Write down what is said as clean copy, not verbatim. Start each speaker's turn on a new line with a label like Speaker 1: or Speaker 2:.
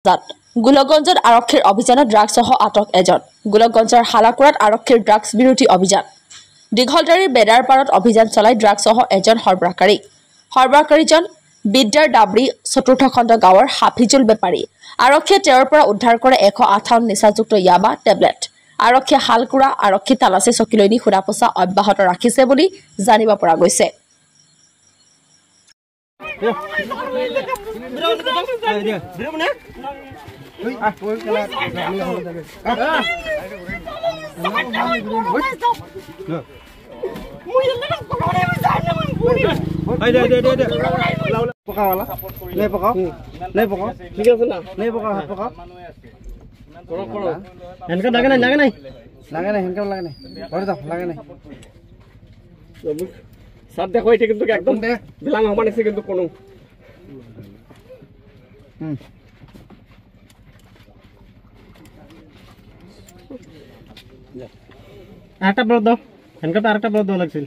Speaker 1: গোলকগঞ্জত আৰক্ষীৰ অভিযানত ড্ৰাগছসহ আটক এজন গোলকগঞ্জৰ হালাকুৰাত আৰক্ষীৰ ড্ৰাগছ বিৰোধী অভিযান দীঘলদাৰীৰ বেৰাৰ পাৰত অভিযান চলাই ড্ৰাগছসহ এজন সৰবৰাহকাৰীজন বিদ্যাৰ ডাবৰি চতুৰ্থ খণ্ড গাঁৱৰ হাফিজুল বেপাৰী আৰক্ষীয়ে তেওঁৰ পৰা উদ্ধাৰ কৰে 158 নিচাযুক্ত ইয়াবা টেবলেট আৰক্ষীয়ে হালকুৰা আৰক্ষী তালাচী চকীলৈ নি সুৰাপোছা অব্যাহত ৰাখিছে বুলি জানিব পৰা গৈছে
Speaker 2: पका वाला नहीं पकाओ ठीक है ना नहीं पकाओ हाथ पकाओ करो इनका लगे नहीं इनका लगे नहीं और दो लगे नहीं सब देखो ये किंतु एकदम बिलांग हमारे से किंतु कोनो आटा ब्रेड दो इनका तो आटा ब्रेड दो लगছিল